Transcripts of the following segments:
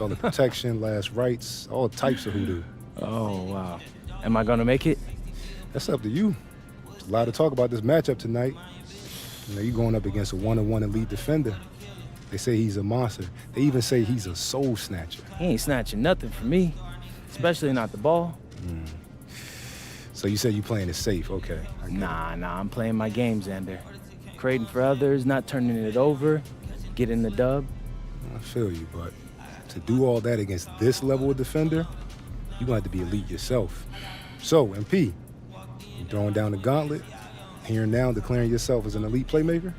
All the protection, last rights, all types of hoodoo. Oh, wow. Am I gonna make it? That's up to you. There's a lot to talk about this matchup tonight. You know, you're going up against a one-on-one elite defender. They say he's a monster. They even say he's a soul snatcher. He ain't snatching nothing from me, especially not the ball. So you said you playing it safe, okay. Nah, I'm playing my game, Xander. Creating for others, not turning it over, getting the dub. I feel you, but to do all that against this level of defender, you're going to have to be elite yourself. So, MP, you throwing down the gauntlet, here and now declaring yourself as an elite playmaker?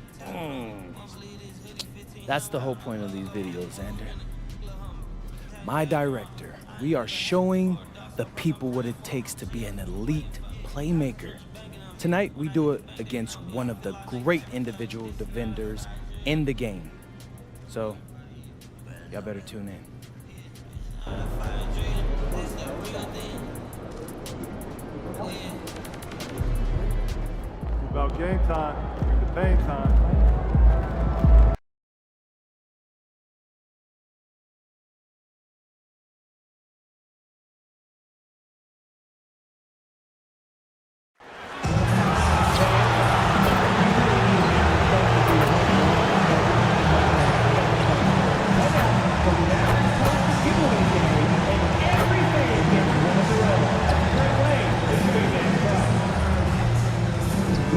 That's the whole point of these videos, Xander. My director, we are showing the people what it takes to be an elite playmaker. Tonight, we do it against one of the great individual defenders in the game. So, y'all better tune in. About game time, the pain time.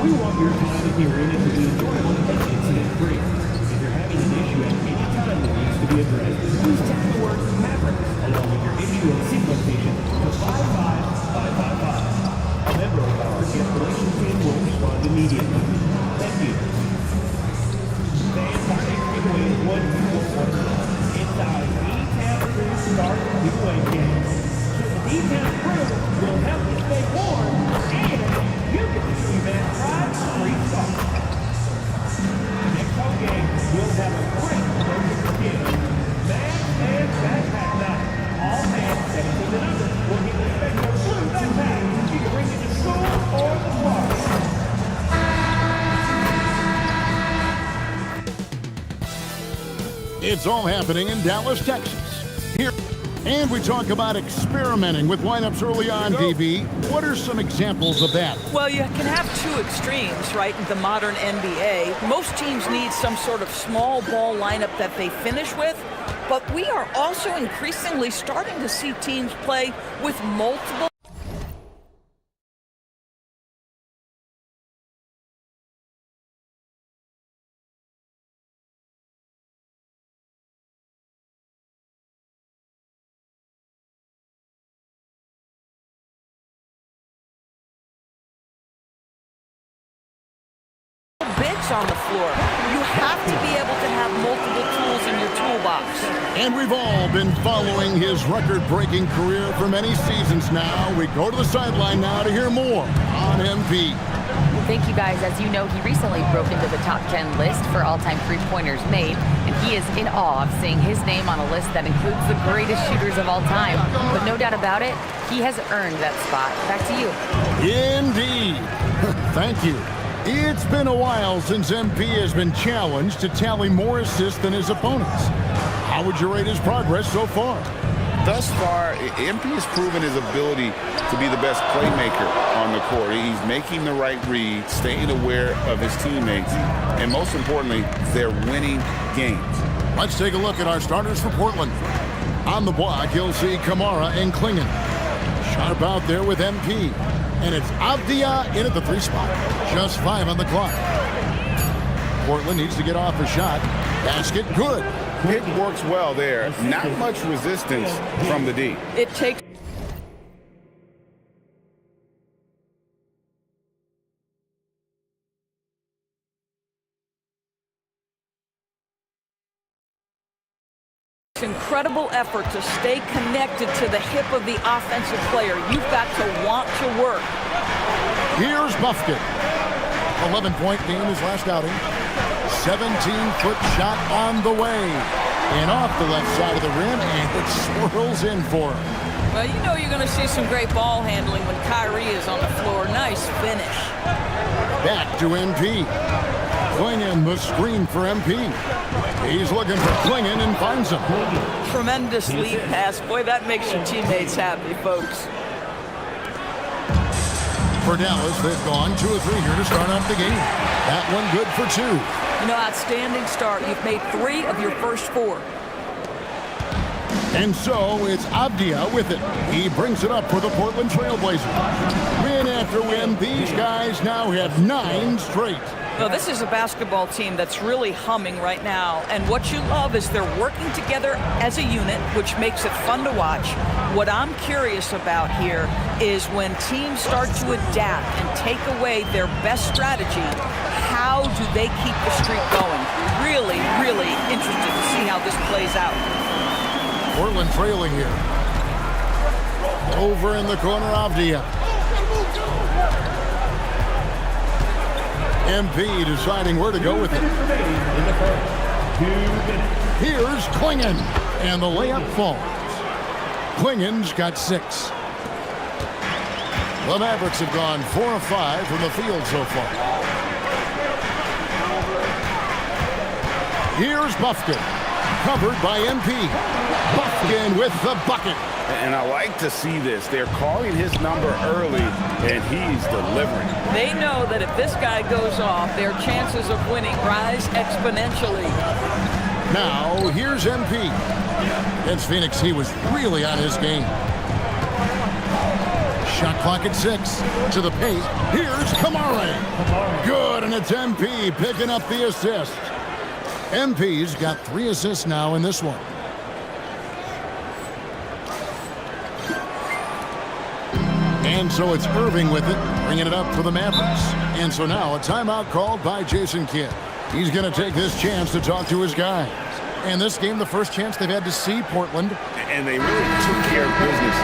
We want your time in the arena to be enjoyable and incident-free. If you're having an issue at any time that needs to be addressed, please text the word Mavericks along with your issue and sequence station to 55555. A member of our escalation team will respond immediately. Thank you. Fans, our next giveaway is one It's our D-Town Crew Start giveaway game. So the D-Town Crew will help you stay warm and you get to see that free stuff. Next home game, we'll have a great promotion for kids. Man backpack night. All fans 17 and under will get the special blue backpack. You can bring it to school or the park. It's all happening in Dallas, Texas. Here, and we talk about experimenting with lineups early on, DB. What are some examples of that? Well, you can have two extremes, right, in the modern NBA. Most teams need some sort of small ball lineup that they finish with, but we are also increasingly starting to see teams play with multiple bigs on the floor. You have to be able to have multiple tools in your toolbox. And we've all been following his record-breaking career for many seasons now. We go to the sideline now to hear more on MP. Thank you, guys. As you know, he recently broke into the top 10 list for all-time three-pointers made, and he is in awe of seeing his name on a list that includes the greatest shooters of all time. But no doubt about it, he has earned that spot. Back to you. Indeed. Thank you. It's been a while since MP has been challenged to tally more assists than his opponents. How would you rate his progress so far? Thus far, MP has proven his ability to be the best playmaker on the court. He's making the right read, staying aware of his teammates, and most importantly, they're winning games. Let's take a look at our starters for Portland. On the block, you'll see Kamara and Klingen. Sharp out there with MP. And it's Avdia in at the three spot. Just 5 on the clock. Portland needs to get off a shot. Basket, good. Pick works well there. Not much resistance from the D. It takes incredible effort to stay connected to the hip of the offensive player. You've got to want to work. Here's Buffkin. 11-point game his last outing. 17-foot shot on the way. And off the left side of the rim, and it swirls in for him. Well, you know you're going to see some great ball handling when Kyrie is on the floor. Nice finish. Back to MP. Klingon, the screen for MP. He's looking for Klingon and finds him. Tremendous lead pass. Boy, that makes your teammates happy, folks. For Dallas, they've gone 2 of 3 here to start off the game. That one good for 2. You know, outstanding start. You've made 3 of your first 4. And so it's Avdia with it. He brings it up for the Portland Trailblazers. Win after win, these guys now have 9 straight. Well, this is a basketball team that's really humming right now. And what you love is they're working together as a unit, which makes it fun to watch. What I'm curious about here is when teams start to adapt and take away their best strategy, how do they keep the streak going? Really, really interested to see how this plays out. Portland trailing here. Over in the corner, Avdia. MP deciding where to go with it. Here's Klingon, and the layup falls. Klingon's got 6. The Mavericks have gone 4 of 5 from the field so far. Here's Buffkin, covered by MP. Buffkin with the bucket. And I like to see this. They're calling his number early, and he's delivering. They know that if this guy goes off, their chances of winning rise exponentially. Now, here's MP. Against Phoenix, he was really on his game. Shot clock at 6. To the paint. Here's Kamara. Good, and it's MP picking up the assist. MP's got 3 assists now in this one. And so it's Irving with it, bringing it up for the Mavericks. And so now a timeout called by Jason Kidd. He's going to take this chance to talk to his guys. And this game, the first chance they've had to see Portland. And they really took care of business.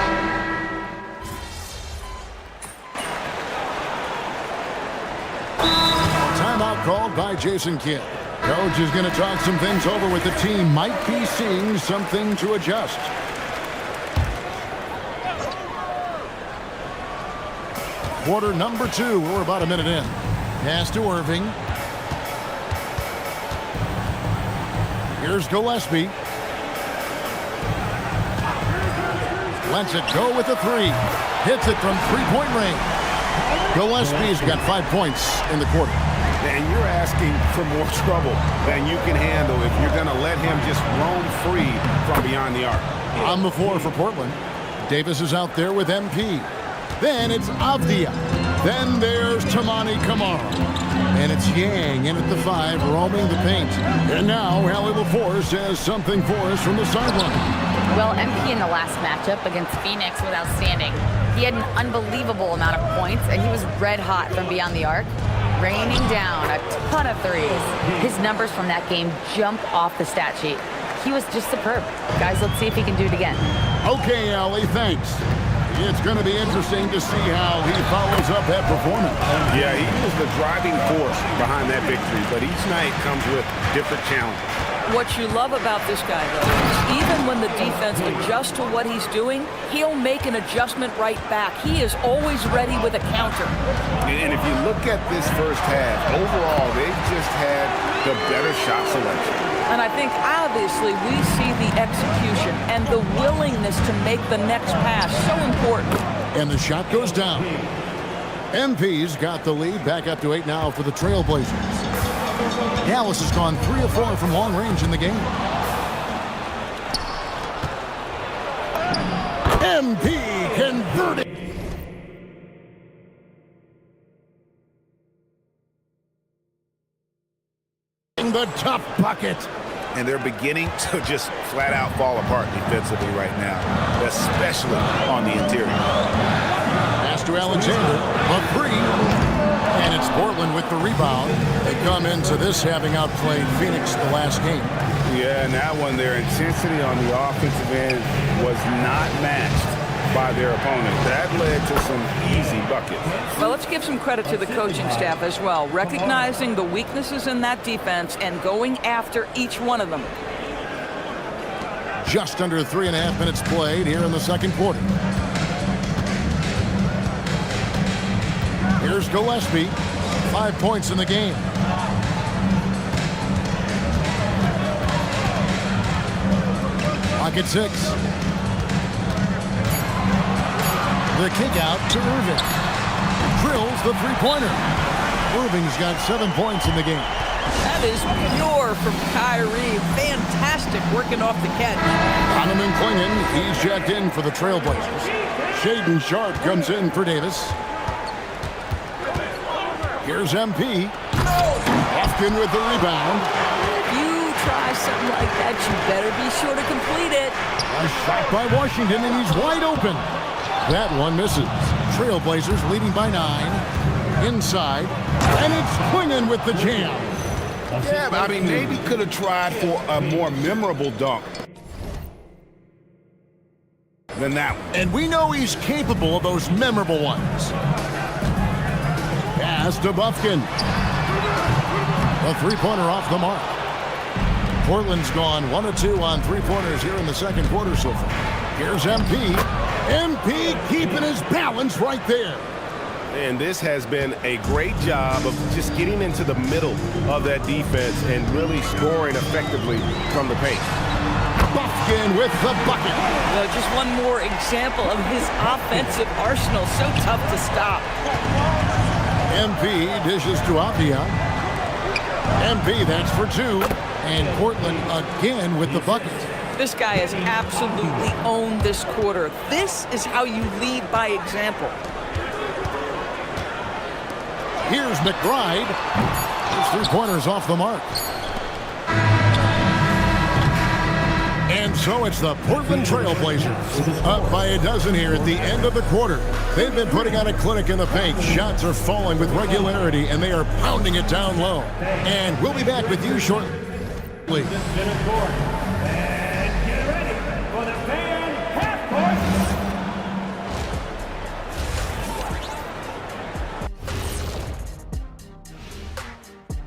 Timeout called by Jason Kidd. Coach is going to talk some things over with the team. Might be seeing something to adjust. Quarter number 2. We're about a minute in. Pass to Irving. Here's Gillespie. Lets it go with the 3. Hits it from 3-point range. Gillespie's got 5 points in the quarter. And you're asking for more trouble than you can handle if you're going to let him just roam free from beyond the arc. On the floor for Portland. Davis is out there with MP. Then it's Avdia. Then there's Tamani Kamara. And it's Yang in at the 5, roaming the paint. And now Hallie LaForce has something for us from the sideline. Well, MP in the last matchup against Phoenix was outstanding. He had an unbelievable amount of points, and he was red hot from beyond the arc, raining down a ton of threes. His numbers from that game jump off the stat sheet. He was just superb. Guys, let's see if he can do it again. Okay, Allie, thanks. It's going to be interesting to see how he follows up that performance. Yeah, he was the driving force behind that victory, but each night comes with different challenges. What you love about this guy, though, is even when the defense adjusts to what he's doing, he'll make an adjustment right back. He is always ready with a counter. And if you look at this first half, overall, they've just had the better shot selection. And I think, obviously, we see the execution and the willingness to make the next pass so important. And the shot goes down. MP's got the lead, back up to 8 now for the Trailblazers. Dallas has gone 3 of 4 from long range in the game. MP converted. The tough bucket. And they're beginning to just flat out fall apart defensively right now, especially on the interior. Pass to Alexander, the 3. And it's Portland with the rebound. They come into this having outplayed Phoenix the last game. Yeah, and that one, their intensity on the offensive end was not matched by their opponent. That led to some easy buckets. Well, let's give some credit to the coaching staff as well, recognizing the weaknesses in that defense and going after each one of them. Just under 3.5 minutes played here in the second quarter. Here's Gillespie, 5 points in the game. Clock at 6. The kick out to Irving. Drills the three-pointer. Irving's got 7 points in the game. That is pure from Kyrie. Fantastic working off the catch. Donovan Clingan, he's checked in for the Trailblazers. Shaden Sharp comes in for Davis. Here's MP. Hofkin with the rebound. If you try something like that, you better be sure to complete it. A shot by Washington, and he's wide open. That one misses. Trailblazers leading by 9. Inside, and it's Clingan with the jam. Yeah, but I mean, maybe could have tried for a more memorable dunk than that one. And we know he's capable of those memorable ones. Pass to Buffkin. A three-pointer off the mark. Portland's gone 1 of 2 on three-pointers here in the second quarter so far. Here's MP. MP keeping his balance right there. And this has been a great job of just getting into the middle of that defense and really scoring effectively from the paint. Buffkin with the bucket. Just one more example of his offensive arsenal. So tough to stop. MP dishes to Apia. MP, that's for 2. And Portland again with the bucket. This guy has absolutely owned this quarter. This is how you lead by example. Here's McBride. His three-pointers off the mark. And so it's the Portland Trailblazers up by a dozen here at the end of the quarter. They've been putting on a clinic in the paint. Shots are falling with regularity, and they are pounding it down low. And we'll be back with you shortly.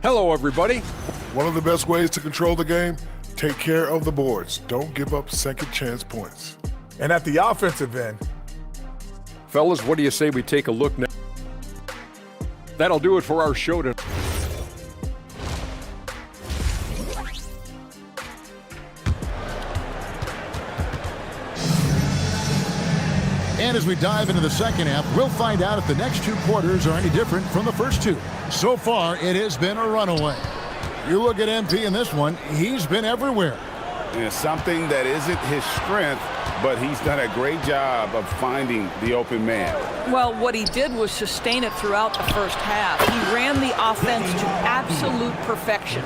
Hello, everybody. One of the best ways to control the game, take care of the boards. Don't give up second chance points. And at the offensive end, Fellas, what do you say we take a look now? That'll do it for our show tonight. And as we dive into the second half, we'll find out if the next 2 quarters are any different from the first 2. So far, it has been a runaway. You look at MP in this one, he's been everywhere. Yeah, something that isn't his strength, but he's done a great job of finding the open man. Well, what he did was sustain it throughout the first half. He ran the offense to absolute perfection.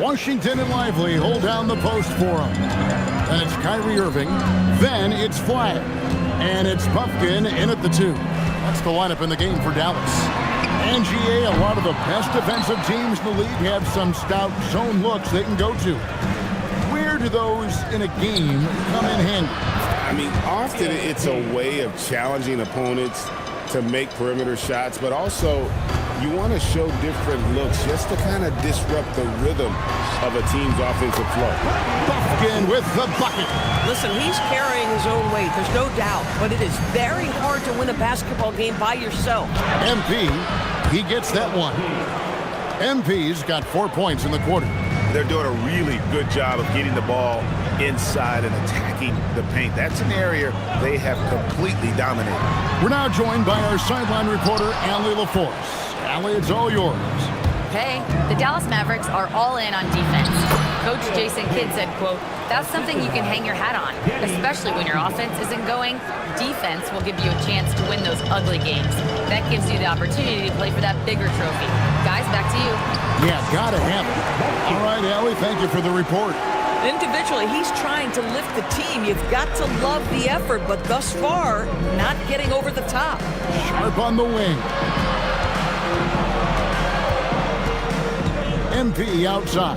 Washington and Lively hold down the post for him. And it's Kyrie Irving. Then it's Flag. And it's Buffkin in at the 2. That's the lineup in the game for Dallas. NGA, a lot of the best defensive teams in the league have some stout zone looks they can go to. Where do those in a game come in handy? I mean, often it's a way of challenging opponents to make perimeter shots, but also you want to show different looks just to kind of disrupt the rhythm of a team's offensive flow. Buffkin with the bucket. Listen, he's carrying his own weight, there's no doubt, but it is very hard to win a basketball game by yourself. MP, he gets that one. MP's got 4 points in the quarter. They're doing a really good job of getting the ball inside and attacking the paint. That's an area they have completely dominated. We're now joined by our sideline reporter, Allie LaForce. Allie, it's all yours. Hey, the Dallas Mavericks are all in on defense. Coach Jason Kidd said, quote, "That's something you can hang your hat on, especially when your offense isn't going. Defense will give you a chance to win those ugly games. That gives you the opportunity to play for that bigger trophy." Guys, back to you. Yeah, gotta have it. All right, Allie, thank you for the report. Individually, he's trying to lift the team. You've got to love the effort, but thus far, not getting over the top. Sharp on the wing. MP outside.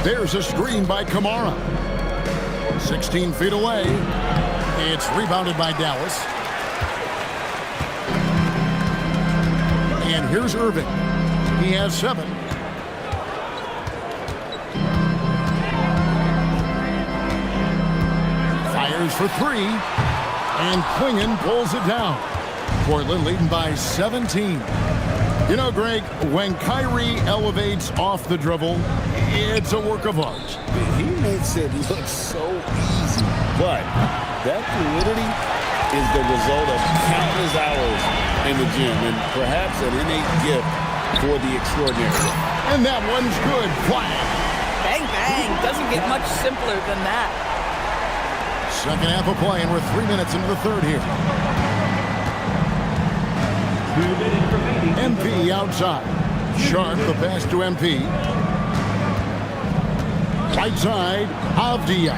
There's a screen by Kamara. 16 feet away. It's rebounded by Dallas. And here's Irving. He has 7. Fires for 3. And Klingon pulls it down. Portland leading by 17. You know, Greg, when Kyrie elevates off the dribble, it's a work of art. He makes it look so easy, but that fluidity is the result of countless hours in the gym and perhaps an innate gift for the extraordinary. And that one's good. Flag. Bang, bang. Doesn't get much simpler than that. Second half of play, and we're 3 minutes into the third here. 2 minutes remaining. MP outside. Sharp, the pass to MP. Right side, Avdia.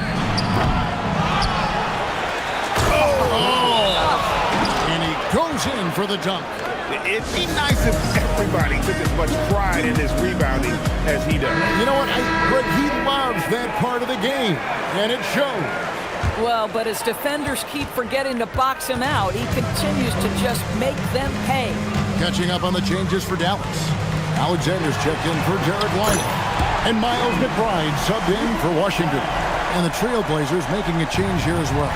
Oh! And he goes in for the dunk. It'd be nice if everybody took as much pride in his rebounding as he does. You know what? Greg, he loves that part of the game, and it shows. Well, but as defenders keep forgetting to box him out, he continues to just make them pay. Catching up on the changes for Dallas. Alexander's checked in for Derek Lively. And Miles McBride subbed in for Washington. And the Trailblazers making a change here as well.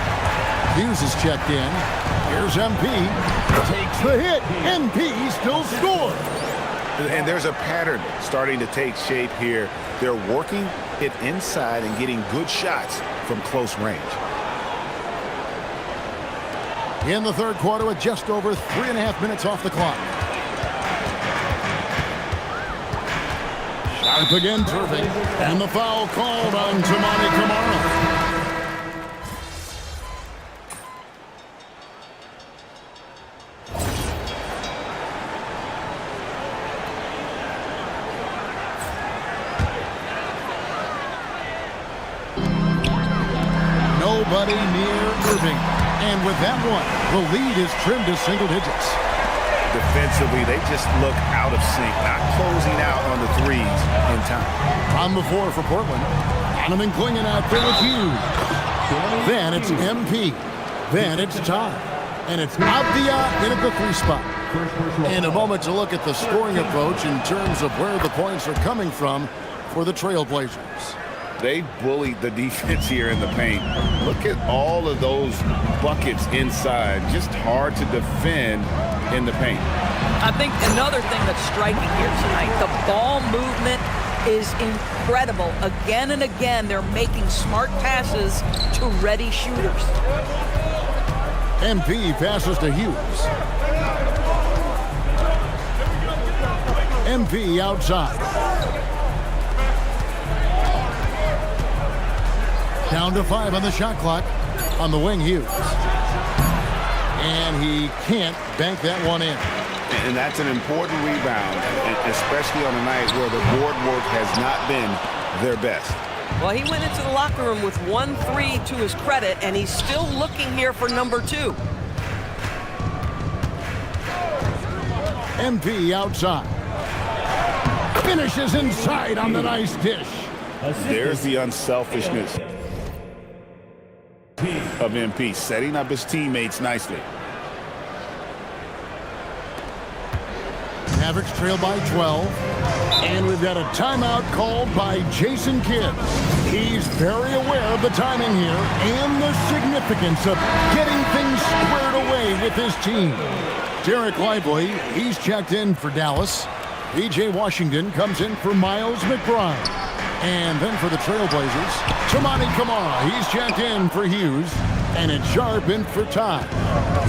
Hughes is checked in. Here's MP. Takes the hit. MP still scores. And there's a pattern starting to take shape here. They're working it inside and getting good shots from close range. In the third quarter with just over 3.5 minutes off the clock. Sharp against Irving. And the foul called on Tamani Kamara. Nobody near Irving. And with that one, the lead is trimmed to single digits. Defensively, they just look out of sync, not closing out on the threes in time. On the floor for Portland. Donovan Klingon out there with Hughes. Then it's MP. Then it's Todd. And it's Avdia in at the 3 spot. In a moment to look at the scoring approach in terms of where the points are coming from for the Trailblazers. They bullied the defense here in the paint. Look at all of those buckets inside. Just hard to defend in the paint. I think another thing that's striking here tonight, the ball movement is incredible. Again and again, they're making smart passes to ready shooters. MP passes to Hughes. MP outside. Down to 5 on the shot clock. On the wing, Hughes. And he can't bank that one in. And that's an important rebound, especially on a night where the board work has not been their best. Well, he went into the locker room with 1 3 to his credit, and he's still looking here for number 2. MP outside. Finishes inside on the nice dish. There's the unselfishness of MP, setting up his teammates nicely. Mavericks trail by 12. And we've got a timeout called by Jason Kidd. He's very aware of the timing here and the significance of getting things squared away with his team. Derek Lively, he's checked in for Dallas. P.J. Washington comes in for Miles McBride. And then for the Trailblazers, Tamani Kamara, he's checked in for Hughes. And it's Sharp in for Todd.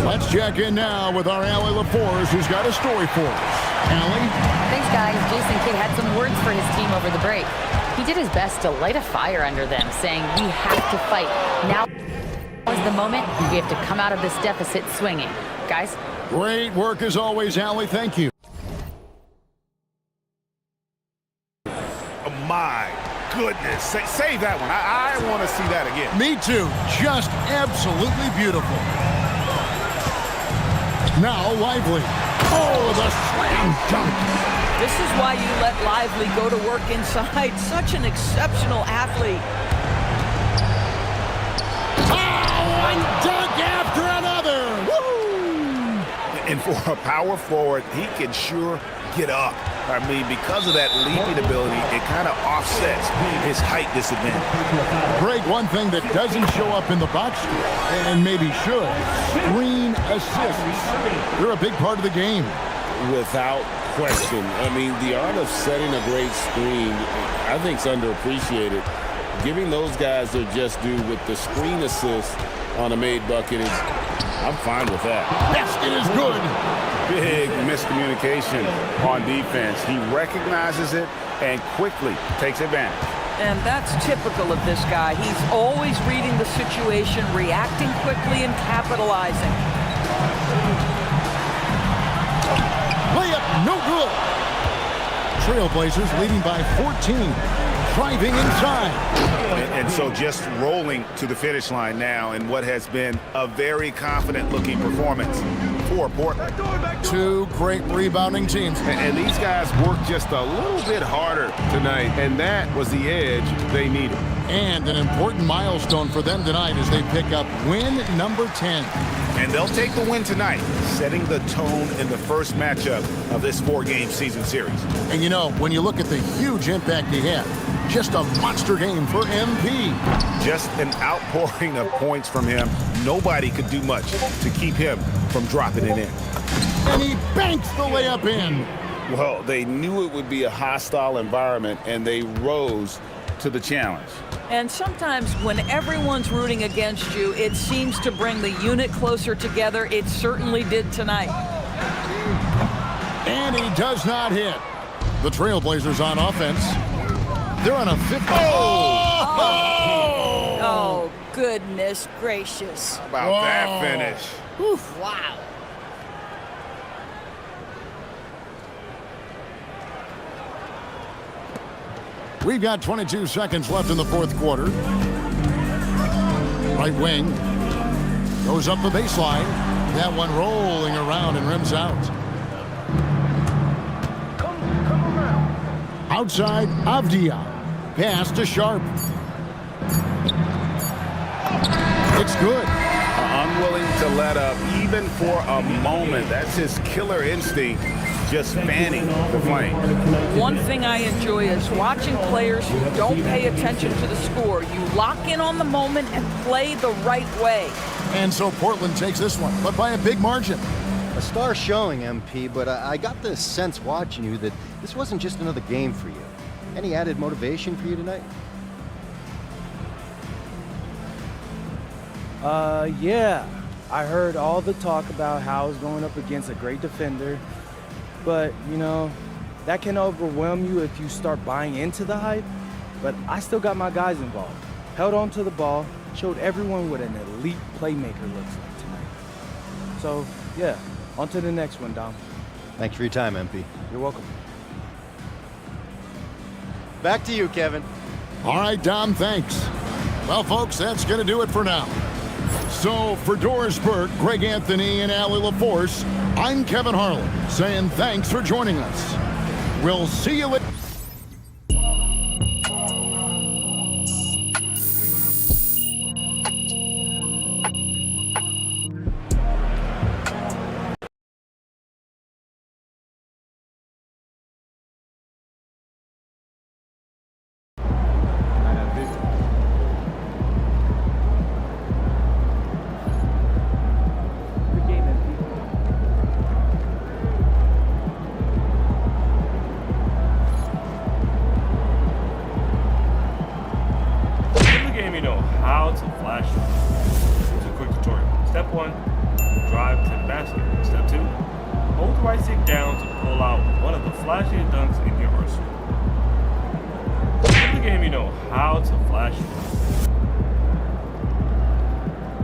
Let's check in now with our Allie LaForce, who's got a story for us. Allie? Thanks, guys. Jason Kidd had some words for his team over the break. He did his best to light a fire under them, saying, "We have to fight. Now is the moment. We have to come out of this deficit swinging." Guys? Great work as always, Allie. Thank you. Oh, my goodness. Save that one. I want to see that again. Me too. Just absolutely beautiful. Now Lively. Oh, the slam dunk. This is why you let Lively go to work inside. Such an exceptional athlete. One dunk after another. Woo! And for a power forward, he can sure get up. I mean, because of that leaping ability, it kind of offsets his height disadvantage. Greg, one thing that doesn't show up in the box score, and maybe should, screen assists. They're a big part of the game. Without question. I mean, the art of setting a great screen, I think, is underappreciated. Giving those guys their just due with the screen assist on a made bucket is, I'm fine with that. Basket is good. Big miscommunication on defense. He recognizes it and quickly takes advantage. And that's typical of this guy. He's always reading the situation, reacting quickly, and capitalizing. Layup, no good. Trailblazers leading by 14. Driving inside. And so just rolling to the finish line now in what has been a very confident-looking performance for Portland. Two great rebounding teams. And these guys worked just a little bit harder tonight, and that was the edge they needed. And an important milestone for them tonight as they pick up win number 10. And they'll take the win tonight, setting the tone in the first matchup of this 4-game season series. And you know, when you look at the huge impact he had, just a monster game for MP. Just an outpouring of points from him. Nobody could do much to keep him from dropping it in. And he banks the layup in. Well, they knew it would be a hostile environment, and they rose to the challenge. And sometimes when everyone's rooting against you, it seems to bring the unit closer together. It certainly did tonight. And he does not hit. The Trailblazers on offense. They're on a 50. Oh, goodness gracious. How about that finish? Oof. Wow. We've got 22 seconds left in the fourth quarter. Right wing. Goes up the baseline. That one rolling around and rims out. Outside, Avdia. Pass to Sharp. It's good. Unwilling to let up even for a moment. That's his killer instinct, just fanning the flame. One thing I enjoy is watching players who don't pay attention to the score. You lock in on the moment and play the right way. And so Portland takes this one, but by a big margin. A star showing, MP, but I got the sense watching you that this wasn't just another game for you. Any added motivation for you tonight? Yeah. I heard all the talk about how I was going up against a great defender. But, you know, that can overwhelm you if you start buying into the hype. But I still got my guys involved. Held on to the ball, showed everyone what an elite playmaker looks like tonight. So, yeah, on to the next one, Dom. Thanks for your time, MP. You're welcome. Back to you, Kevin. All right, Dom, thanks. Well, folks, that's going to do it for now. So, for Doris Burke, Greg Anthony, and Allie LaForce, I'm Kevin Harlan, saying thanks for joining us. We'll see you later. Step 1, drive to the basket. Step 2, hold the right stick down to pull out one of the flashiest dunks in your arsenal. In the game, you know how to flash.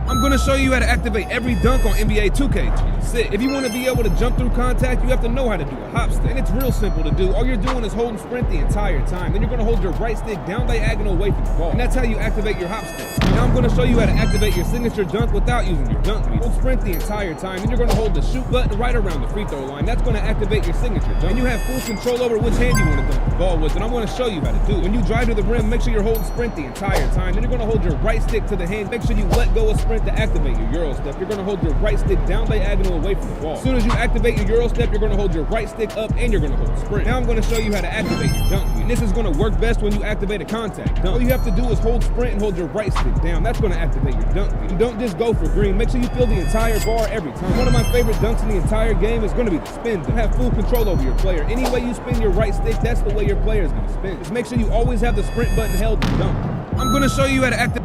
I'm going to gonna show you how to activate every dunk on NBA 2K26. If you want to be able to jump through contact, you have to know how to do a hop stick. And it's real simple to do. All you're doing is hold and sprint the entire time. Then you're gonna hold your right stick down diagonal away from the ball. And that's how you activate your hop stick. Now I'm gonna show you how to activate your signature dunk without using your dunk beat. Hold sprint the entire time. Then you're gonna hold the shoot button right around the free throw line. That's gonna activate your signature dunk. And you have full control over which hand you want to dunk the ball with. And I'm gonna show you how to do it. When you drive to the rim, make sure you're holding sprint the entire time. Then you're gonna hold your right stick to the hand. Make sure you let go of sprint to activate your Euro step. You're gonna hold your right stick down diagonal away from the ball. As soon as you activate your Euro step, you're gonna hold your right stick up and you're gonna hold sprint. Now I'm gonna show you how to activate your dunk beat. And this is gonna work best when you activate a contact dunk. All you have to do is hold sprint and hold your right stick down. That's gonna activate your dunk beat. And don't just go for green. Make sure you feel the entire bar every time. One of my favorite dunks in the entire game is gonna be the spin dunk. Have full control over your player. Any way you spin your right stick, that's the way your player is gonna spin. Just make sure you always have the sprint button held to dunk. I'm gonna show you how to activate.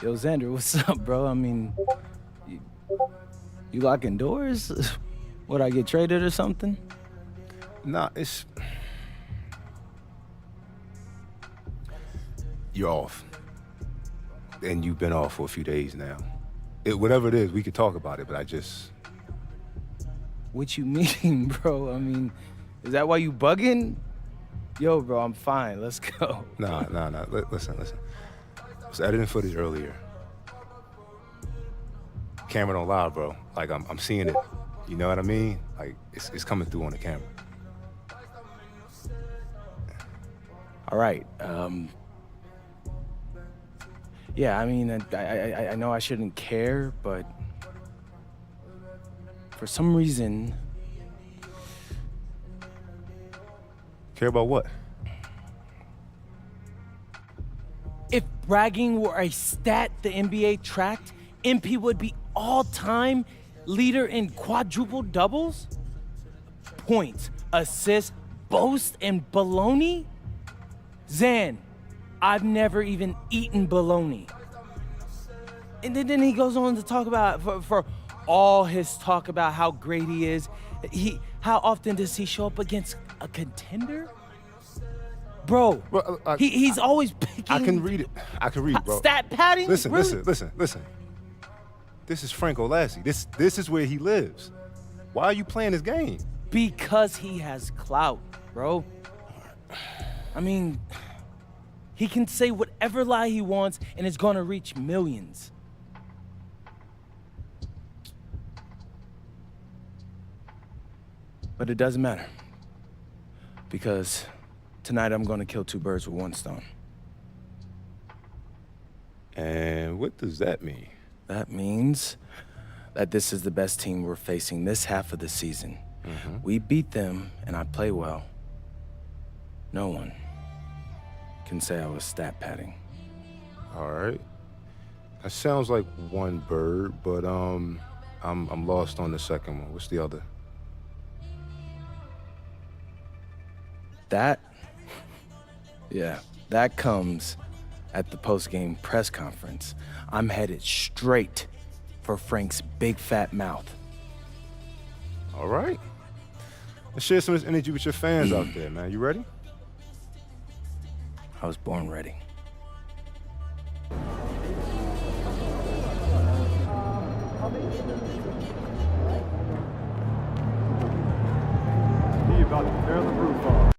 Yo, Xander, what's up, bro? I mean, you locking doors? Would I get traded or something? Nah, it's... You're off. And you've been off for a few days now. Whatever it is, we could talk about it, but I just... What you mean, bro? I mean, is that why you bugging? Yo, bro, I'm fine. Let's go. Nah. Listen. I was editing footage earlier. Camera don't lie, bro. Like, I'm seeing it. You know what I mean? Like, it's coming through on the camera. All right. Yeah, I mean, I know I shouldn't care, but for some reason... Care about what? If bragging were a stat the NBA tracked, MP would be all-time leader in quadruple doubles, points, assists, boasts, and baloney. Zan, I've never even eaten bologna. And then he goes on to talk about, for all his talk about how great he is, how often does he show up against a contender? Bro, well, he's always picking... I can read it, bro. Stat padding? Listen. This is Frank Olassie. This is where he lives. Why are you playing this game? Because he has clout, bro. I mean, he can say whatever lie he wants and it's gonna reach millions. But it doesn't matter. Because tonight I'm gonna kill two birds with one stone. And what does that mean? That means that this is the best team we're facing this half of the season. Mm-hmm. We beat them, and I play well. No one can say I was stat padding. All right. That sounds like one bird, but I'm lost on the second one. What's the other? That comes at the post-game press conference. I'm headed straight for Frank's big fat mouth. All right. Let's share some of this energy with your fans out there, man. You ready? I was born ready. He about to tear the roof off.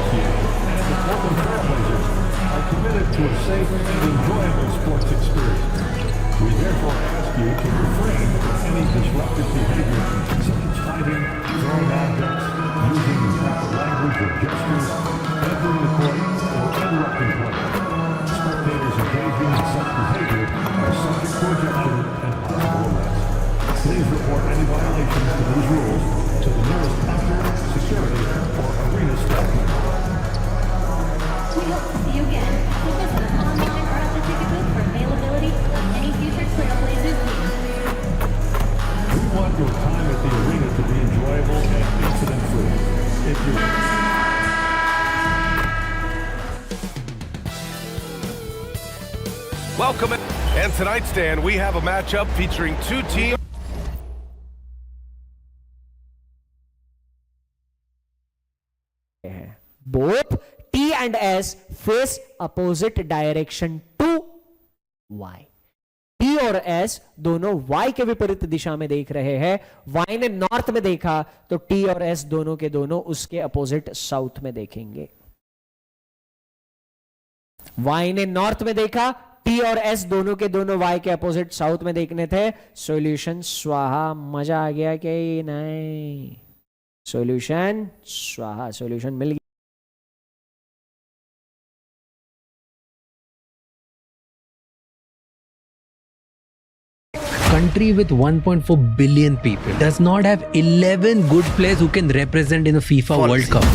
Association and the Portland Trailblazers are committed to a safe and enjoyable sports experience. We therefore ask you to refrain from any disruptive behavior, such as fighting, throwing objects, using improper language or gestures, entering the court, or interrupting play. Spectators engaging in such behavior are subject to ejection and possible arrest. Please report any violations to these rules to the nearest usher, security, or arena staff member. We hope to see you again. So visit us online or at the ticket booth for availability of any future Trailblazers games. We want your time at the arena to be enjoyable and incident-free. If you Welcome. And tonight, Stan, we have a matchup featuring two teams. Both T and S face opposite direction to Y. T और S दोनों Y के विपरीत दिशा में देख रहे हैं. Y ने north में देखा तो T और S दोनों के दोनों उसके अपोजिट साउथ में देखेंगे. Y ने नॉर्थ में देखा, T और S दोनों के दोनों Y के अपोजिट साउथ में देखने थे. सॉल्यूशन स्वाहा. मजा आ गया कि नहीं? सॉल्यूशन स्वाहा. सॉल्यूशन मिल गया. Country with 1.4 billion people does not have 11 good players who can represent in a FIFA World Cup.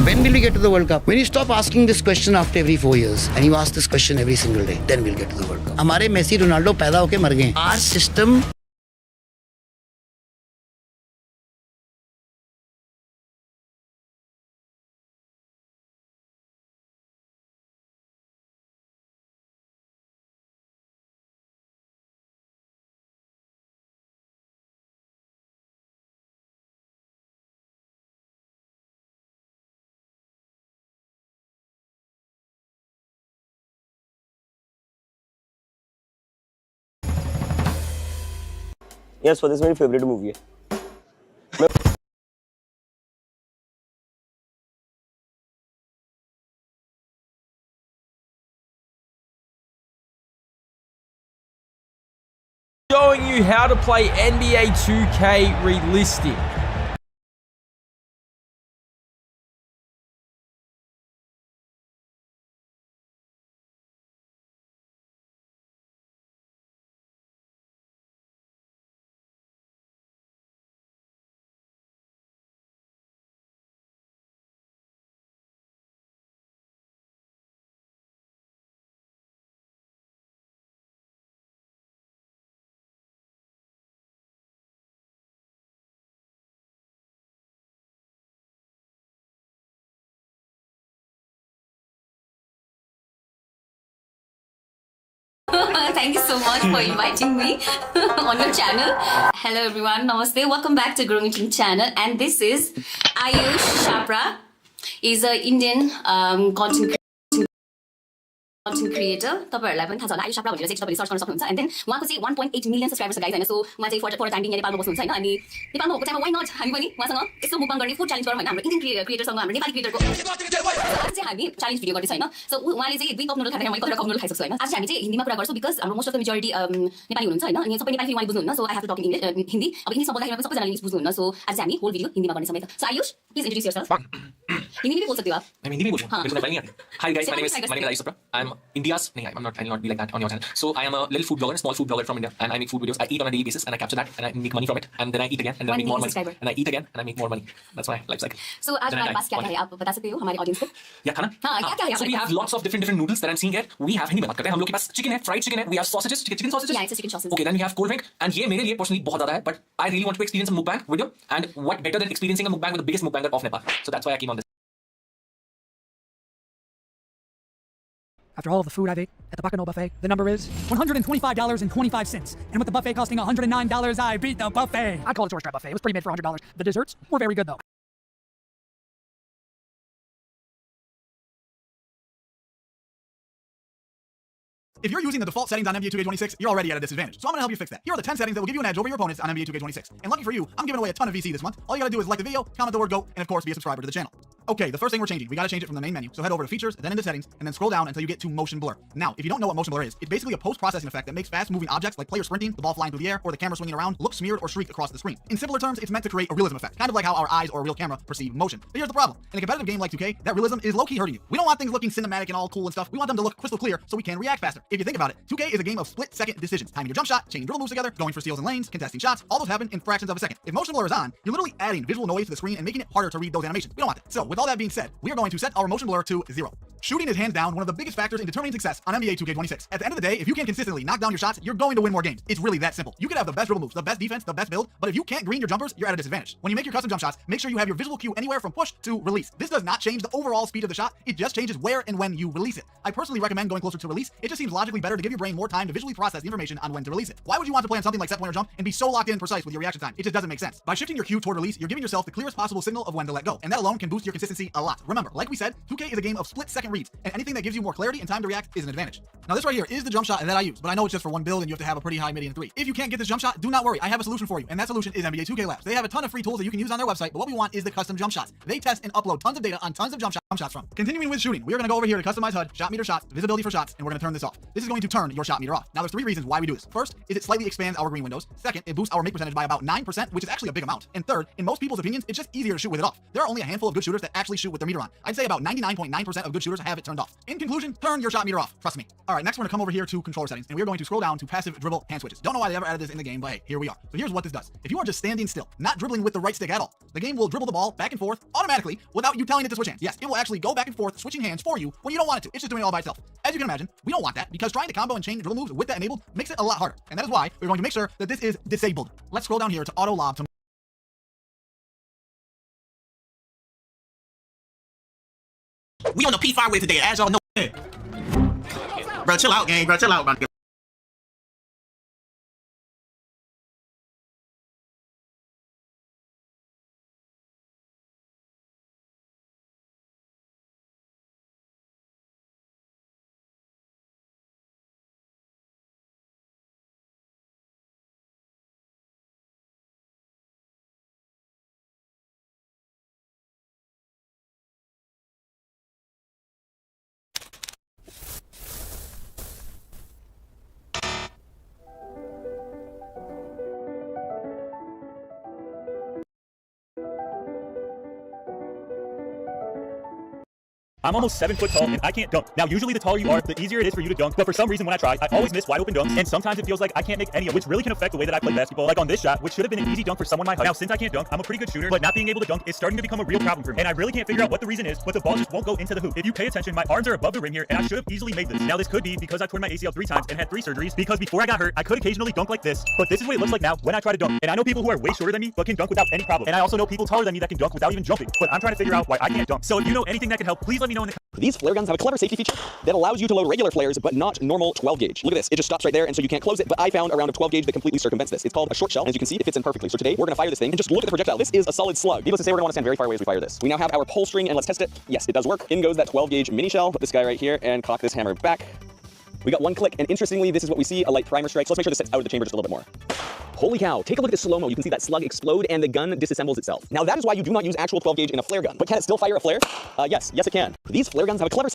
When will we get to the World Cup? When you stop asking this question after every 4 years and you ask this question every single day, then we'll get to the World Cup. हमारे Messi Ronaldo पैदा होके मर गए. Our system Yes, for this मेरी favorite movie है. Showing you how to play NBA 2K realistic. Thank you so much for inviting me on your channel. Hello everyone, namaste. Welcome back to Growing Team channel, and this is Ayush Chopra. He's an Indian content creator. तपाईहरुलाई पनि थाहा छ होला आयुष चोपडा भनेर चाहिँ तपाईले search गर्न सक्नुहुन्छ. एन्ड देन उहाँको चाहिँ 1.8 मिलियन सब्स्क्राइबर्स छ गाइस हैन. सो उहाँ चाहिँ फर टाइम बिङ नेपालमा बस्नुहुन्छ हैन. अनि नेपालमा भएको टाइममा व्हाई नट हामी पनि उहाँसँग यस्तो मुकबाङ गर्ने फुड च्यालेन्ज गरौँ हैन. हाम्रो इन्डियन क्रिएटरसँग हाम्रो नेपाली क्रिएटरको आज चाहिँ हामी च्यालेन्ज भिडियो गर्दैछौँ हैन. सो उहाँले चाहिँ 2 कप नुडल खाएर मैले 15 कप नुडल खाइसक्छु हैन. आज चाहिँ हामी चाहिँ हिन्दीमा कुरा गर्छौँ बिकज हाम्रो most of the majority Nepali हुनुहुन्छ हैन. अनि सबै नेपाली उहाँले बुझ्नुहुन्न. सो आई हेभ टु टक इन हिन्दी. अब इंग्लिशमा बोल्दाखेरि पनि सबैजनाले इंग्लिश बुझ्नुहुन्न. सो आज चाहिँ हामी होल भिडियो हिन्दीमा गर्ने समय. So Ayush please introduce yourself. Hindi में भी बोल सकते हो आप. मैं हिंदी में बोल सकता हूं. बिल्कुल नहीं आती. Hi guys, my name is Ayush Chopra. I am India's I'm not, I'll not be like that on your channel. So I am a little food blogger, small food blogger from India, and I make food videos. I eat on a daily basis, and I capture that, and I make money from it, and then I eat again, and then I make more money, and I eat again, and I make more money. That's my life cycle. So आज हमारे पास क्या है आप बता सकते हो हमारे audience को? या खाना? हाँ क्या क्या है? So we have lots of different noodles that I'm seeing here. We have Hindi में बात करते हैं. हम लोग के पास chicken है, fried chicken है. We have sausages, chicken sausages. Yeah, it's a chicken sausage. Okay, then we have cold drink, and ये मेरे लिए personally बहुत ज़्यादा है, but I really want to experience a mukbang video, and what better than experiencing a mukbang with the biggest mukbanger of Nepal. So that's why I came on this. After all of the food I've ate at the Bacchanal buffet, the number is $125.25. And with the buffet costing $109, I beat the buffet. I call it a tourist trap buffet. It was pretty mid for $100. The desserts were very good though. If you're using the default settings on NBA 2K26, you're already at a disadvantage. So I'm gonna help you fix that. Here are the 10 settings that will give you an edge over your opponents on NBA 2K26. And lucky for you, I'm giving away a ton of VC this month. All you gotta do is like the video, comment the word GO, and of course be a subscriber to the channel. Okay, the first thing we're changing, we gotta change it from the main menu. So head over to features, then into settings, and then scroll down until you get to motion blur. Now, if you don't know what motion blur is, it's basically a post-processing effect that makes fast-moving objects like players sprinting, the ball flying through the air, or the camera swinging around look smeared or streaked across the screen. In simpler terms, it's meant to create a realism effect, kind of like how our eyes or a real camera perceive motion. But here's the problem. In a competitive game like 2K, that realism is low-key hurting you. We don't want things looking cinematic and all cool and stuff. We want them to look crystal clear so we can react faster. If you think about it, 2K is a game of split-second decisions. Timing your jump shot, chaining dribble moves together, going for steals and lanes, contesting shots, all those happen in fractions of a second. If motion blur is on, you're literally adding visual noise to the screen and making it harder to read those animations. We don't want that. So with all that being said, we are going to set our motion blur to 0. Shooting is hands down one of the biggest factors in determining success on NBA 2K26. At the end of the day, if you can consistently knock down your shots, you're going to win more games. It's really that simple. You could have the best dribble moves, the best defense, the best build, but if you can't green your jumpers, you're at a disadvantage. When you make your custom jump shots, make sure you have your visual cue anywhere from push to release. This does not change the overall speed of the shot, it just changes where and when you release it. I personally recommend going closer to release. It just seems logically better to give your brain more time to visually process the information on when to release it. Why would you want to play on something like set pointer jump and be so locked in and precise with your reaction time? It just doesn't make sense. By shifting your cue toward release, you're giving yourself the clearest possible signal of when to let go, and that alone can boost your consistency a lot. Remember, like we said, 2K is a game of split-second reads, and anything that gives you more clarity and time to react is an advantage. Now this right here is the jump shot that I use, but I know it's just for one build and you have to have a pretty high mid and 3. If you can't get this jump shot, do not worry, I have a solution for you, and that solution is NBA 2K Labs. They have a ton of free tools that you can use on their website, but what we want is the custom jump shots. They test and upload tons of data on tons of jump shots from. Continuing with shooting, we are going to go over here to customize HUD, shot meter shots, visibility for shots, and we're going to turn this off. This is going to turn your shot meter off. Now there's 3 reasons why we do this. First is it slightly expands our green windows. Second, it boosts our make percentage by about 9%, which is actually a big amount. And third, in most people's opinions, it's just easier to shoot with it off. There are only a handful of good shooters that actually shoot with their meter on. I'd say about 99.9% of good shooters have it turned off. In conclusion, turn your shot meter off. Trust me. All right, next we're going to come over here to controller settings, and we're going to scroll down to passive dribble hand switches. Don't know why they ever added this in the game, but hey, here we are. So here's what this does. If you are just standing still, not dribbling with the right stick at all, the game will dribble the ball back and forth automatically without you telling it to switch hands. Yes, it will actually go back and forth, switching hands for you when you don't want it to. It's just doing it all by itself. As you can imagine, we don't want that because trying to combo and chain dribble moves with that enabled makes it a lot harder. And that is why we're going to make sure that this is disabled. Let's scroll down here to auto lob to we on the P5 way today, as y'all know. Bro, chill out, gang. Bro, chill out, bro. I'm almost 7 foot tall and I can't dunk. Now, usually the taller you are, the easier it is for you to dunk, but for some reason when I try, I always miss wide open dunks, and sometimes it feels like I can't make any, which really can affect the way that I play basketball. Like on this shot, which should have been an easy dunk for someone my height. Now, since I can't dunk, I'm a pretty good shooter, but not being able to dunk is starting to become a real problem for me, and I really can't figure out what the reason is, but the ball just won't go into the hoop. If you pay attention, my arms are above the rim here, and I should have easily made this. Now, this could be because I torn my ACL 3 times and had 3 surgeries, because before I got hurt, I could occasionally dunk like this, but this is what it looks like now when I try to dunk. And I know people who are way shorter than me, but can dunk without any problem. And I also know people taller than me that can dunk without even jumping, but I'm trying to figure out why I can't dunk. So if you know anything that can help, please let me know in the comments. These flare guns have a clever safety feature that allows you to load regular flares, but not normal 12 gauge. Look at this, it just stops right there, and so you can't close it, but I found a round of 12 gauge that completely circumvents this. It's called a short shell, and as you can see, it fits in perfectly. So today, we're gonna fire this thing, and just look at the projectile. This is a solid slug. Needless to say, we're gonna wanna stand very far away as we fire this. We now have our pull string, and let's test it. Yes, it does work. In goes that 12 gauge mini shell. Put this guy right here, and cock this hammer back. We got 1 click, and interestingly, this is what we see, a light primer strike. So let's make sure this sets out of the chamber just a little bit more. Holy cow, take a look at this slow-mo. You can see that slug explode and the gun disassembles itself. Now that is why you do not use actual 12 gauge in a flare gun. But can it still fire a flare? Yes it can. These flare guns have a clever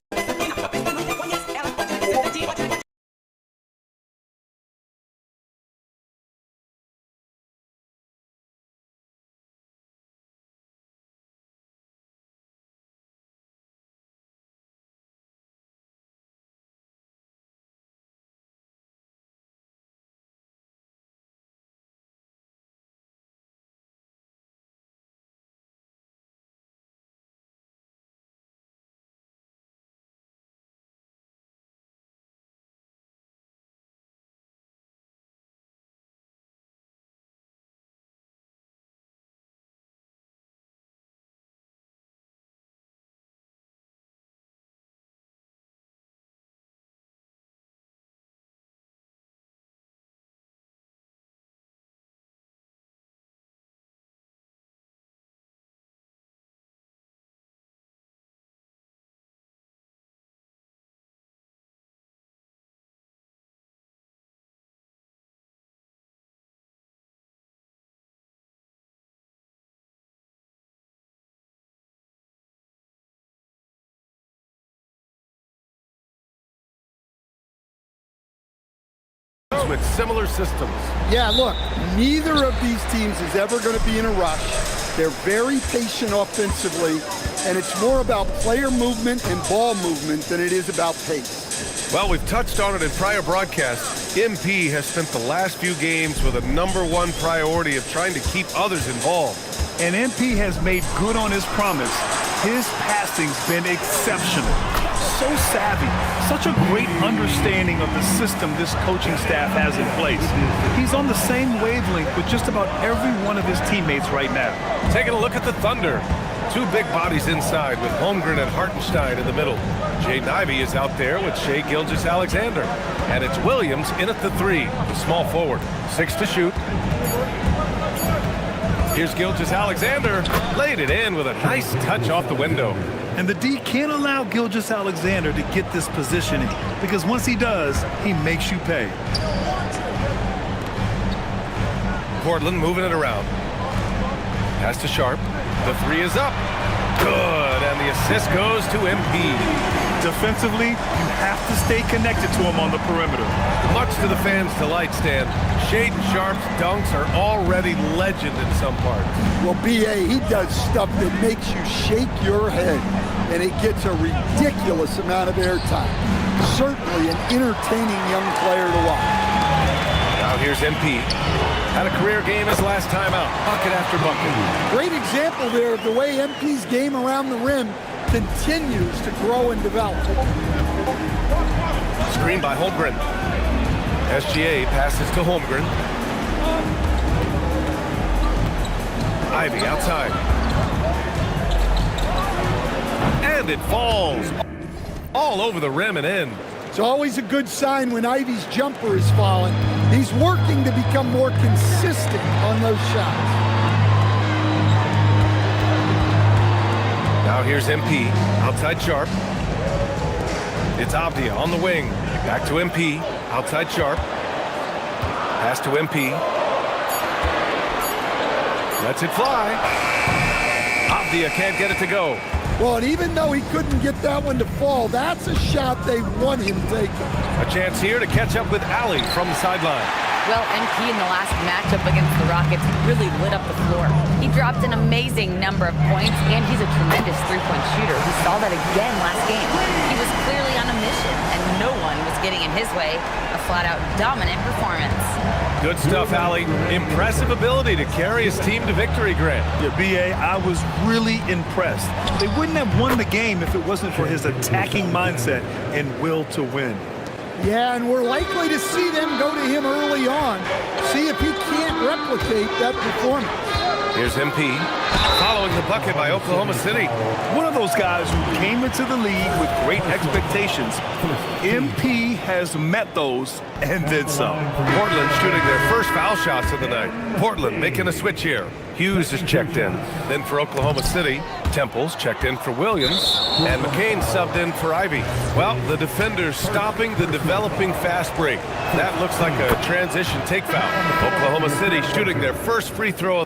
with similar systems. Yeah, look, neither of these teams is ever going to be in a rush. They're very patient offensively, and it's more about player movement and ball movement than it is about pace. Well, we've touched on it in prior broadcasts. MP has spent the last few games with a #1 priority of trying to keep others involved. And MP has made good on his promise. His passing's been exceptional. So savvy. Such a great understanding of the system this coaching staff has in place. He's on the same wavelength with just about every one of his teammates right now. Taking a look at the Thunder. Two big bodies inside with Holmgren and Hartenstein in the middle. Jaden Ivey is out there with Shai Gilgeous-Alexander. And it's Williams in at the 3, the small forward. 6 to shoot. Here's Gilgeous-Alexander, laid it in with a nice touch off the window. And the D can't allow Gilgeous-Alexander to get this positioning, because once he does, he makes you pay. Portland moving it around. Pass to Sharp. The 3 is up. Good, and the assist goes to MP. Defensively, you have to stay connected to him on the perimeter. Much to the fans' delight, Stan, Shaedon Sharp's dunks are already legend in some parts. Well, B.A., he does stuff that makes you shake your head, and it gets a ridiculous amount of airtime. Certainly an entertaining young player to watch. Now here's MP. Had a career game his last time out, bucket after bucket. Great example there of the way MP's game around the rim continues to grow and develop. Screen by Holmgren. SGA passes to Holmgren. Ivey outside. And it falls all over the rim and in. It's always a good sign when Ivey's jumper is falling. He's working to become more consistent on those shots. Now here's MP, outside Sharp. It's Avdia on the wing. Back to MP, outside Sharp. Pass to MP. Lets it fly. Avdia can't get it to go. Well, and even though he couldn't get that one to fall, that's a shot they want him taking. A chance here to catch up with Ali from the sideline. Well, MP in the last matchup against the Rockets really lit up the floor. He dropped an amazing number of points, and he's a tremendous three-point shooter. We saw that again last game. He was clearly on a mission, and no one was getting in his way. A flat-out dominant performance. Good stuff, Ali. Impressive ability to carry his team to victory, Grant. Yeah, B.A., I was really impressed. They wouldn't have won the game if it wasn't for his attacking mindset and will to win. Yeah, and we're likely to see them go to him early on. See if he can't replicate that performance. Here's MP, following the bucket by Oklahoma City. One of those guys who came into the league with great expectations. MP has met those and did some. Portland shooting their first foul shots of the night. Portland making a switch here. Hughes is checked in. Then for Oklahoma City, Temple's checked in for Williams, and McCain subbed in for Ivey. Well, the defenders stopping the developing fast break. That looks like a transition take foul. Oklahoma City shooting their first free throw.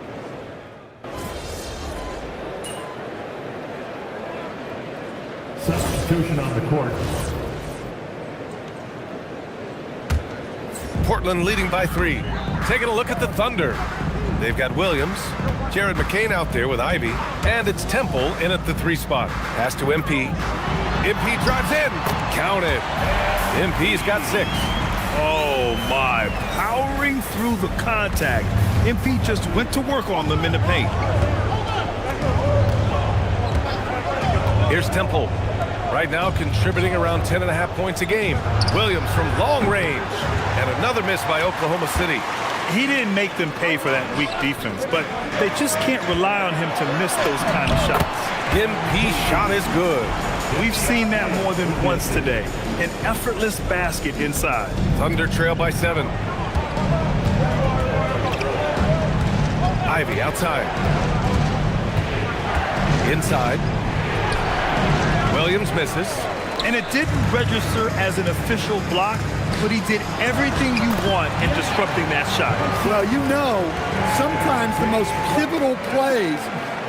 Substitution on the court. Portland leading by 3. Taking a look at the Thunder. They've got Williams, Jared McCain out there with Ivey, and it's Temple in at the 3 spot. Pass to MP. MP drives in. Count it. MP's got 6. Oh my, powering through the contact. MP just went to work on them in the paint. Here's Temple. Right now contributing around 10.5 points a game. Williams from long range. And another miss by Oklahoma City. He didn't make them pay for that weak defense, but they just can't rely on him to miss those kind of shots. MP's shot is good. We've seen that more than once today. An effortless basket inside. Thunder trail by 7. Ivey outside. Inside. Williams misses. And it didn't register as an official block, but he did everything you want in disrupting that shot. Well, you know, sometimes the most pivotal plays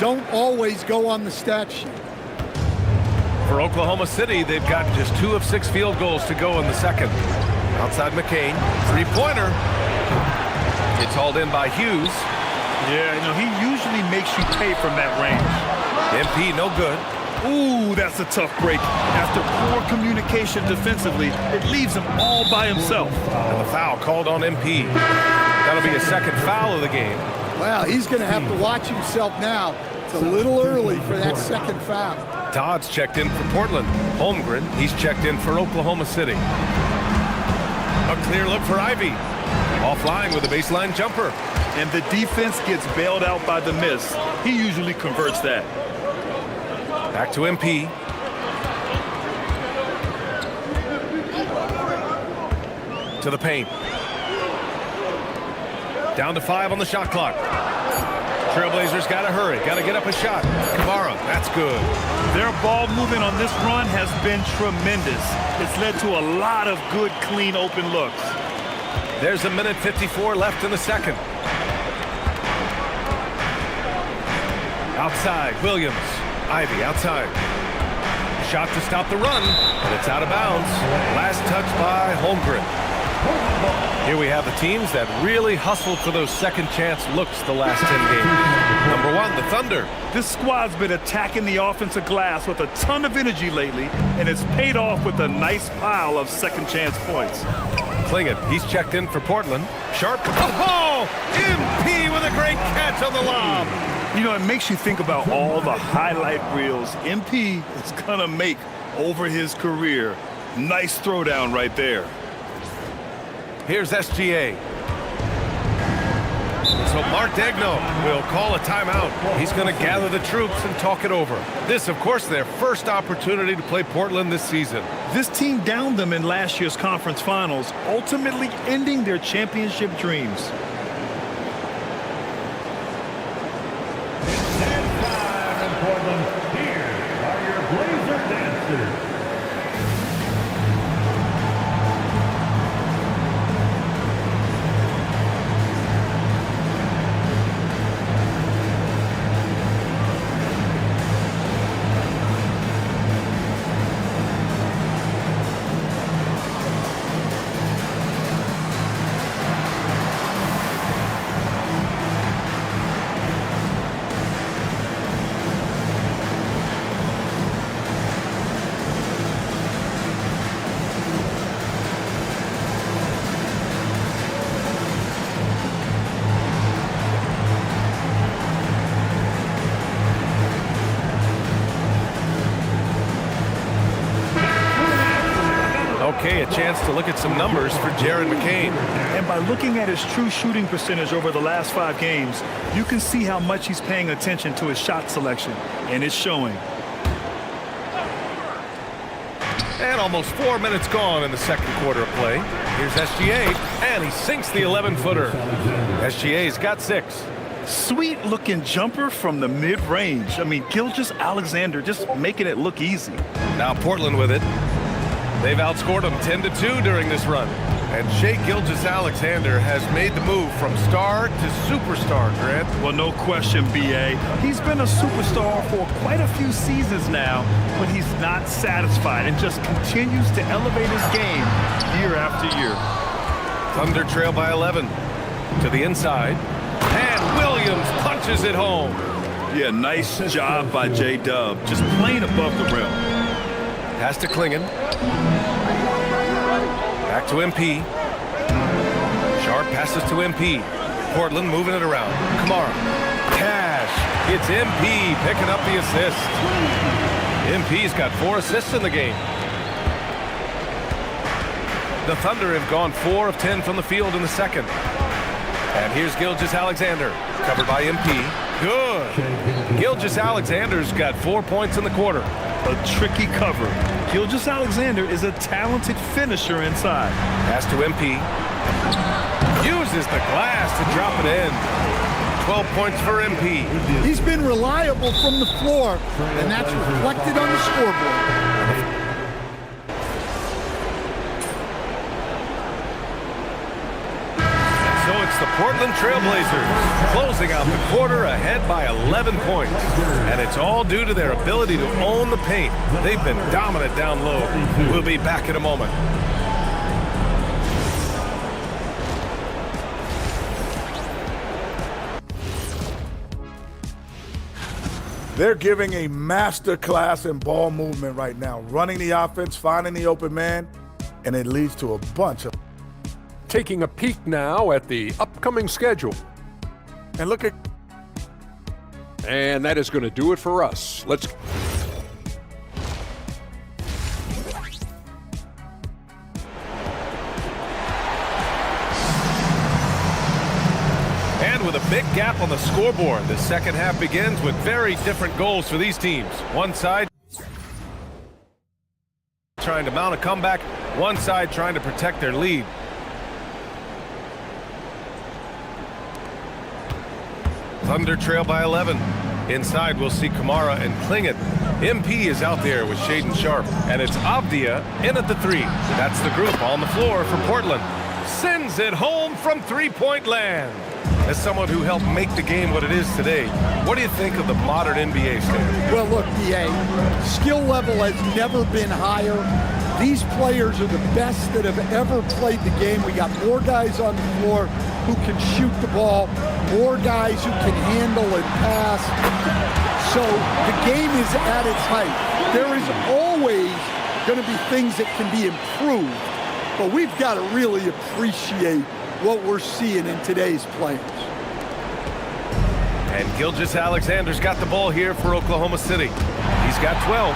don't always go on the stat sheet. For Oklahoma City, they've got just 2 of 6 field goals to go in the second. Outside McCain. Three-pointer. It's hauled in by Hughes. Yeah, you know, he usually makes you pay from that range. MP, no good. Ooh, that's a tough break. After poor communication defensively, it leaves him all by himself. And the foul called on MP. That'll be a second foul of the game. Wow, he's going to have to watch himself now. It's a little early for that second foul. Todd's checked in for Portland. Holmgren, he's checked in for Oklahoma City. A clear look for Ivy. Offline with a baseline jumper. And the defense gets bailed out by the miss. He usually converts that. Back to MP. To the paint. Down to 5 on the shot clock. Trailblazers got to hurry. Got to get up a shot. Kamara, that's good. Their ball movement on this run has been tremendous. It's led to a lot of good, clean, open looks. There's a minute 54 left in the second. Outside, Williams. Ivy outside. Shot to stop the run, and it's out of bounds. Last touch by Holmgren. Here we have the teams that really hustled for those second chance looks the last 10 games. Number 1, the Thunder. This squad's been attacking the offensive glass with a ton of energy lately, and it's paid off with a nice pile of second chance points. Klingin, he's checked in for Portland. Sharp. Oh! MP with a great catch on the lob. You know, it makes you think about all the highlight reels MP is gonna make over his career. Nice throwdown right there. Here's SGA. So Mark Degno will call a timeout. He's going to gather the troops and talk it over. This, of course, their first opportunity to play Portland this season. This team downed them in last year's conference finals, ultimately ending their championship dreams. Okay, a chance to look at some numbers for Jared McCain. And by looking at his true shooting percentage over the last 5 games, you can see how much he's paying attention to his shot selection, and it's showing. And almost 4 minutes gone in the second quarter of play. Here's SGA, and he sinks the 11-footer. SGA's got 6. Sweet looking jumper from the mid-range. I mean, Gilgeous-Alexander just making it look easy. Now Portland with it. They've outscored them 10-2 during this run. And Shai Gilgeous-Alexander has made the move from star to superstar, Grant. Well, no question, B.A. He's been a superstar for quite a few seasons now, but he's not satisfied and just continues to elevate his game year after year. Thunder trail by 11. To the inside. And Williams punches it home. Yeah, nice job by J-Dub, just playing above the rim. Pass to Klingin. Back to MP. Sharp passes to MP. Portland moving it around. Kamara. Cash. It's MP picking up the assist. MP's got 4 assists in the game. The Thunder have gone 4 of 10 from the field in the second. And here's Gilgeous-Alexander. Covered by MP. Good. Gilgeous-Alexander's got 4 points in the quarter. A tricky cover. Gilgeous-Alexander is a talented finisher inside. Pass to MP. Uses the glass to drop it in. 12 points for MP. He's been reliable from the floor, and that's reflected on the scoreboard. So it's the Portland Trailblazers closing out the quarter ahead by 11 points. And it's all due to their ability to own the paint. They've been dominant down low. We'll be back in a moment. They're giving a master class in ball movement right now, running the offense, finding the open man, and it leads to a bunch of... Taking a peek now at the upcoming schedule. And look at... And that is going to do it for us. Let's... And with a big gap on the scoreboard, the second half begins with very different goals for these teams. One side trying to mount a comeback, one side trying to protect their lead. Thunder trail by 11. Inside we'll see Kamara and Klingit. MP is out there with Shaden Sharp, and it's Avdia in at the 3. That's the group on the floor for Portland. Sends it home from three-point land. As someone who helped make the game what it is today, what do you think of the modern NBA standard? Well, look, DA, skill level has never been higher. These players are the best that have ever played the game. We got more guys on the floor who can shoot the ball, more guys who can handle and pass. So the game is at its height. There is always going to be things that can be improved, but we've got to really appreciate what we're seeing in today's players. And Gilgeous-Alexander's got the ball here for Oklahoma City. He's got 12.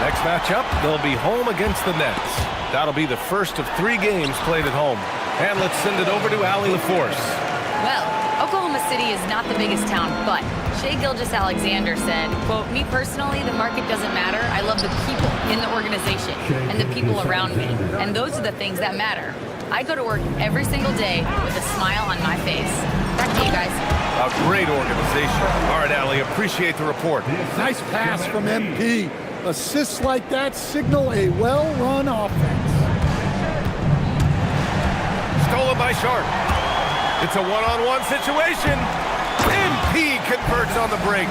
Next matchup, they'll be home against the Nets. That'll be the first of 3 games played at home. And let's send it over to Allie LaForce. Well, Oklahoma City is not the biggest town, but Shai Gilgeous-Alexander said, quote, "Me personally, the market doesn't matter. I love the people in the organization and the people around me. And those are the things that matter. I go to work every single day with a smile on my face." Back to you guys. A great organization. All right, Allie, appreciate the report. Nice pass from MP. Assists like that signal a well-run offense. Stolen by Sharp. It's a one-on-one situation. MP converts on the break.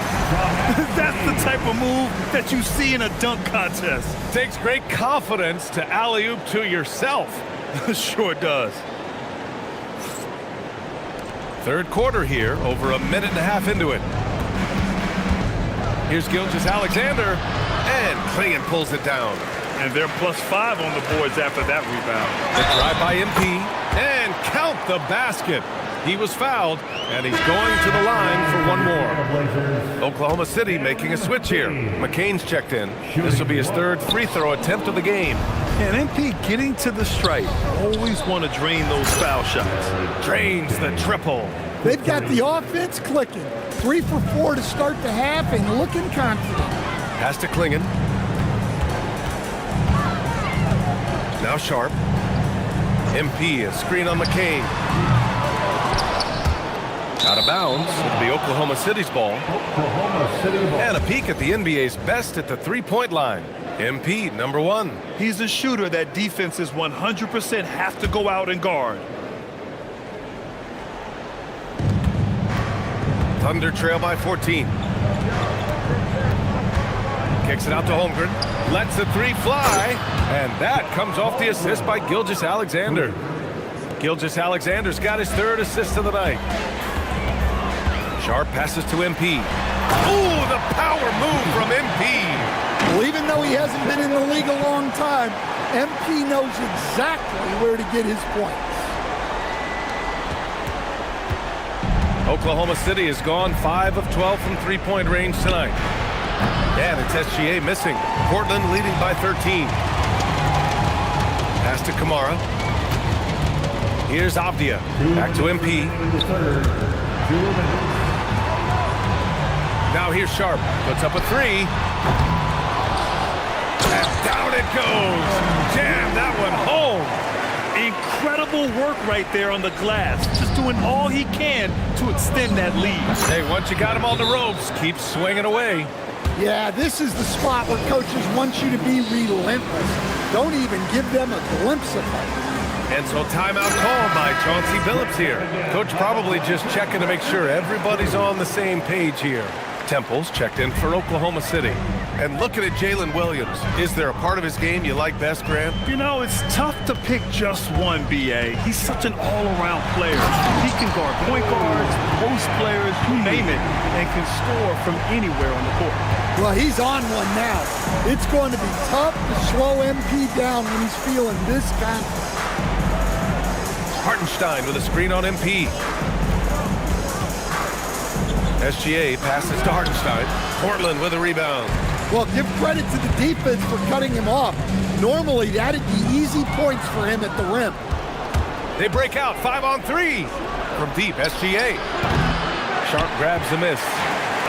That's the type of move that you see in a dunk contest. Takes great confidence to alley-oop to yourself. Sure does. Third quarter here, over a minute and a half into it. Here's Gilgeous-Alexander, and Klingit pulls it down. And they're +5 on the boards after that rebound. The drive by MP, and count the basket. He was fouled, and he's going to the line for one more. Oklahoma City making a switch here. McCain's checked in. This will be his 3rd free throw attempt of the game. And MP getting to the stripe. Always want to drain those foul shots. Drains the triple. They've got the offense clicking. 3 for 4 to start the half and looking confident. Pass to Klingit. Now Sharp. MP, a screen on McCain. Out of bounds. It'll be Oklahoma City's ball. And a peek at the NBA's best at the three-point line. MP, number 1. He's a shooter that defenses 100% have to go out and guard. Thunder trail by 14. Kicks it out to Holmgren. Lets the 3 fly. And that comes off the assist by Gilgeous-Alexander. Gilgeous-Alexander's got his 3rd assist of the night. Sharp passes to MP. Ooh, the power move from MP. Well, even though he hasn't been in the league a long time, MP knows exactly where to get his points. Oklahoma City has gone 5 of 12 from three-point range tonight. And it's SGA missing. Portland leading by 13. Pass to Kamara. Here's Avdia. Back to MP. Now here's Sharp. Puts up a 3. And down it goes. Jam that one home. Incredible work right there on the glass. Just doing all he can to extend that lead. Hey, once you got him on the ropes, keep swinging away. Yeah, this is the spot where coaches want you to be relentless. Don't even give them a glimpse of it. And so timeout called by Chauncey Billups here. Coach probably just checking to make sure everybody's on the same page here. Temple's checked in for Oklahoma City. And looking at Jalen Williams, is there a part of his game you like best, Grant? You know, it's tough to pick just one, B.A. He's such an all-around player. He can guard point guards, post players, you name it, and can score from anywhere on the court. Well, he's on one now. It's going to be tough to slow MP down when he's feeling this confident. Hartenstein with a screen on MP. SGA passes to Hartenstein. Portland with a rebound. Well, give credit to the defense for cutting him off. Normally, that'd be easy points for him at the rim. They break out 5-on-3 from deep. SGA. Sharp grabs the miss.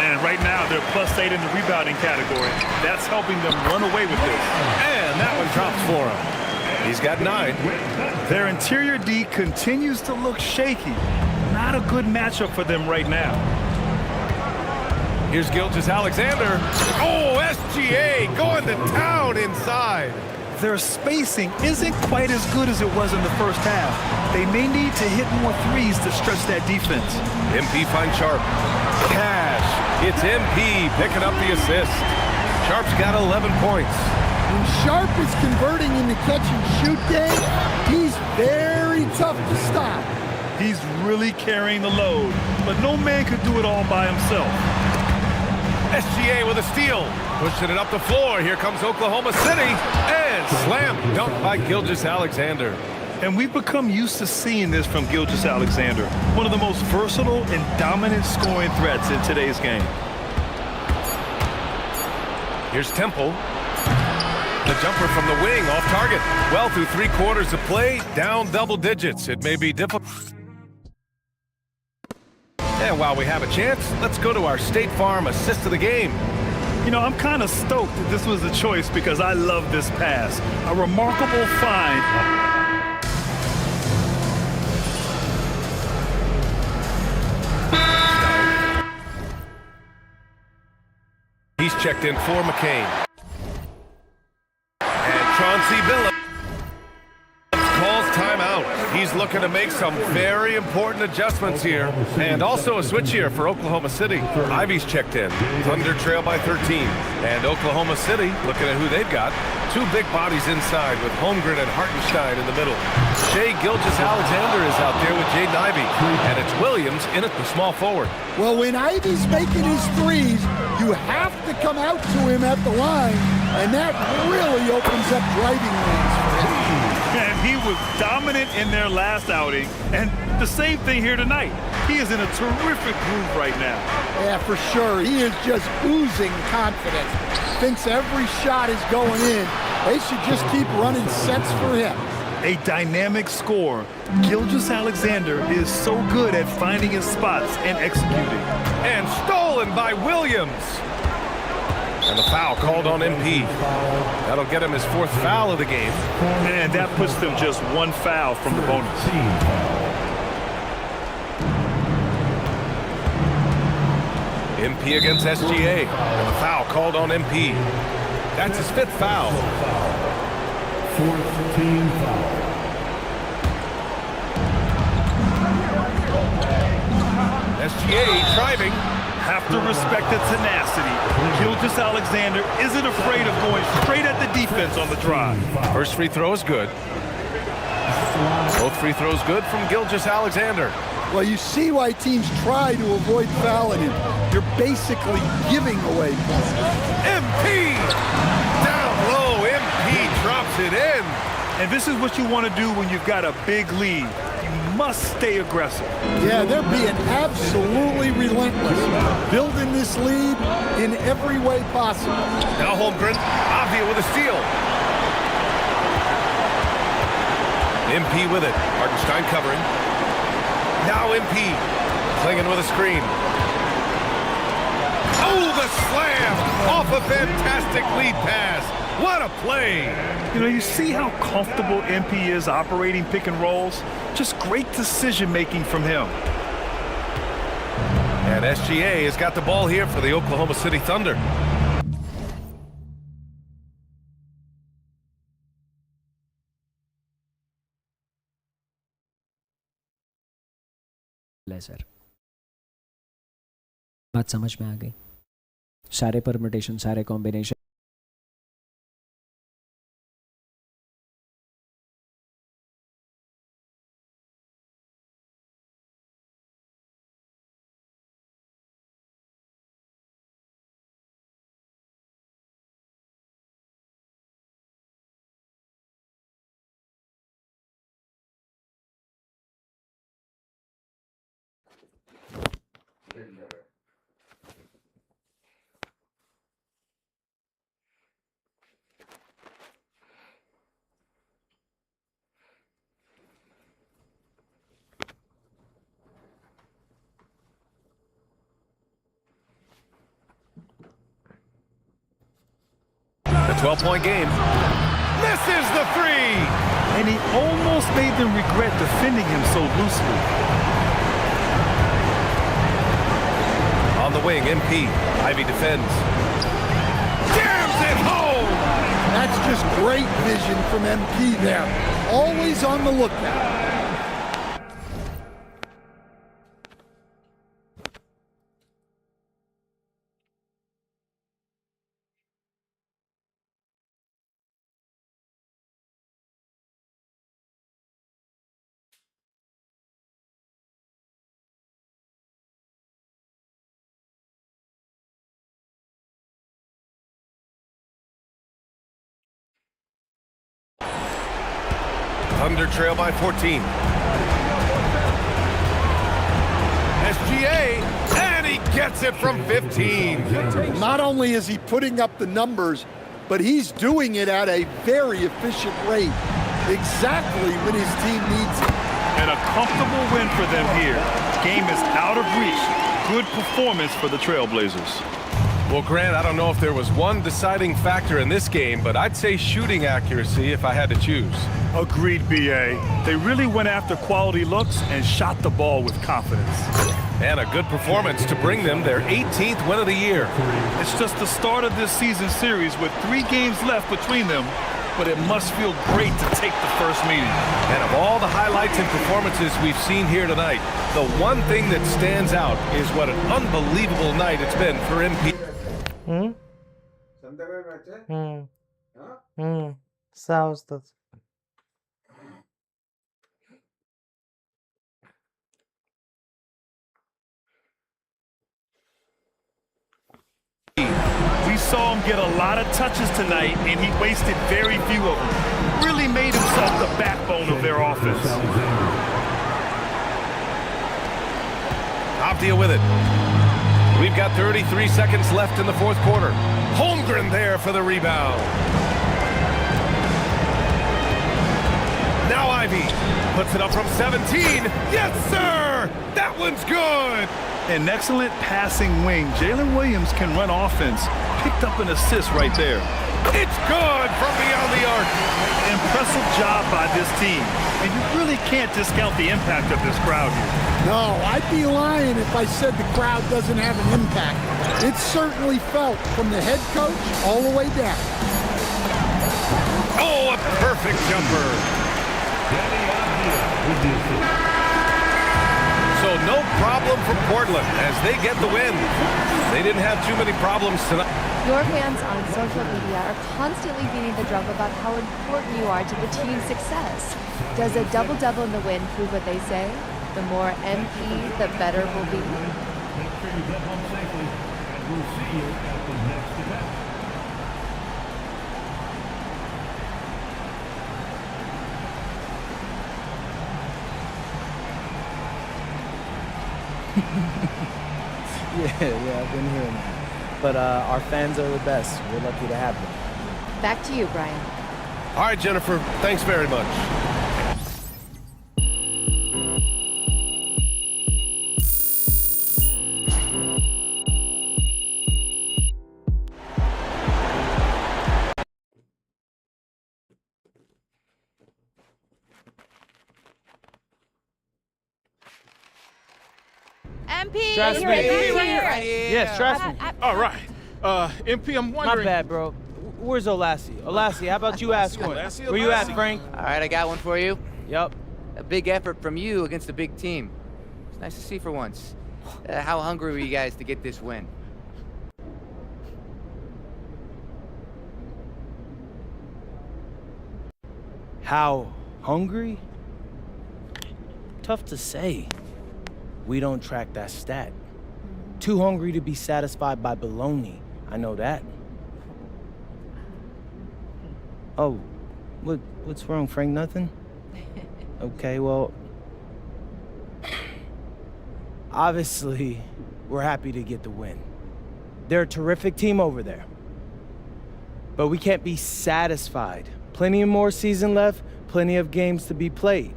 And right now, they're +8 in the rebounding category. That's helping them run away with this. And that one drops for him. He's got 9. Their interior D continues to look shaky. Not a good matchup for them right now. Here's Gilgeous-Alexander. Oh, SGA going to town inside. Their spacing isn't quite as good as it was in the first half. They may need to hit more threes to stretch that defense. MP finds Sharp. Cash. It's MP picking up the assist. Sharp's got 11 points. When Sharp is converting in the catch-and-shoot game, he's very tough to stop. He's really carrying the load, but no man could do it all by himself. SGA with a steal. Pushing it up the floor. Here comes Oklahoma City. And slam dunk by Gilgeous-Alexander. And we've become used to seeing this from Gilgeous-Alexander. One of the most versatile and dominant scoring threats in today's game. Here's Temple. The jumper from the wing off target. Well, through 3 quarters of play, down double digits. It may be difficult. And while we have a chance, let's go to our State Farm assist of the game. You know, I'm kind of stoked that this was a choice because I love this pass. A remarkable find. He's checked in for McCain. And Chauncey Billups calls timeout. He's looking to make some very important adjustments here. And also a switch here for Oklahoma City. Ivy's checked in. Thunder trail by 13. And Oklahoma City, looking at who they've got, 2 big bodies inside with Holmgren and Hartenstein in the middle. Shai Gilgeous-Alexander is out there with Jaden Ivey. And it's Williams in at the small forward. Well, when Ivy's making his threes, you have to come out to him at the line, and that really opens up driving lanes for him. And he was dominant in their last outing, and the same thing here tonight. He is in a terrific groove right now. Yeah, for sure. He is just oozing confidence. Thinks every shot is going in. They should just keep running sets for him. A dynamic scorer. Gilgeous-Alexander is so good at finding his spots and executing. And stolen by Williams. And the foul called on MP. That'll get him his 4th foul of the game. And that puts them just 1 foul from the bonus. MP against SGA. And the foul called on MP. That's his 5th foul. 4th team foul. SGA driving. Have to respect the tenacity. Gilgeous-Alexander isn't afraid of going straight at the defense on the drive. First free throw is good. Both free throws good from Gilgeous-Alexander. Well, you see why teams try to avoid fouling him. You're basically giving away points. MP! Down low, MP drops it in. And this is what you want to do when you've got a big lead. You must stay aggressive. Yeah, they're being absolutely relentless. Building this lead in every way possible. Now Holmgren, Avdia with a steal. MP with it. Hartenstein covering. Now MP clinging with a screen. Oh, the slam off a fantastic lead pass. What a play. You know, you see how comfortable MP is operating pick and rolls? Just great decision-making from him. And SGA has got the ball here for the Oklahoma City Thunder. Sir बात समझ में आ गई सारे permutation, सारे combination. The 12-point game. Misses the three! And he almost made them regret defending him so loosely. On the wing, MP. Ivy defends. Jams it home! That's just great vision from MP there. Always on the lookout. Thunder trail by 14. SGA, and he gets it from 15. Not only is he putting up the numbers, but he's doing it at a very efficient rate. Exactly when his team needs it. And a comfortable win for them here. Game is out of reach. Good performance for the Trailblazers. Well, Grant, I don't know if there was one deciding factor in this game, but I'd say shooting accuracy if I had to choose. Agreed, BA. They really went after quality looks and shot the ball with confidence. And a good performance to bring them their 18th win of the year. It's just the start of this season series with 3 games left between them, but it must feel great to take the first meeting. And of all the highlights and performances we've seen here tonight, the one thing that stands out is what an unbelievable night it's been for MP. Sağ Ustad. We saw him get a lot of touches tonight, and he wasted very few of them. Really made himself the backbone of their offense. Optia with it. We've got 33 seconds left in the fourth quarter. Holmgren there for the rebound. Now Ivy puts it up from 17. Yes, sir! That one's good! An excellent passing wing. Jalen Williams can run offense. Picked up an assist right there. It's good from beyond the arc. Impressive job by this team. And you really can't discount the impact of this crowd here. No, I'd be lying if I said the crowd doesn't have an impact. It's certainly felt from the head coach all the way down. Oh, a perfect jumper. So no problem for Portland as they get the win. They didn't have too many problems tonight. Your fans on social media are constantly beating the drum about how important you are to the team's success. Does a double-double in the win prove what they say? The more MP, the better it will be. Make sure you get home safely, and we'll see you at the next event. Yeah, I've been hearing that. But our fans are the best. We're lucky to have them. Back to you, Brian. All right, Jennifer, thanks very much. MP, Trust me. Yes, trust me. All right. MP, I'm wondering. My bad, bro. Where's Olassie? Olassie, how about you ask one? Where you at, Frank? All right, I got one for you. Yep. A big effort from you against a big team. It's nice to see for once. How hungry were you guys to get this win? How hungry? Tough to say. We don't track that stat. Too hungry to be satisfied by baloney. I know that. Oh, what's wrong, Frank? Nothing? Okay, well, obviously, we're happy to get the win. They're a terrific team over there. But we can't be satisfied. Plenty of more season left, plenty of games to be played.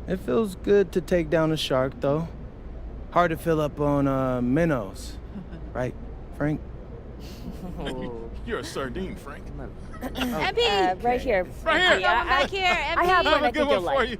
It feels good to take down a shark, though. Hard to fill up on minnows. Right, Frank? You're a sardine, Frank. MP! Right here. Right here. Back here, MP. I have one I I have a think good you'll one for like. you.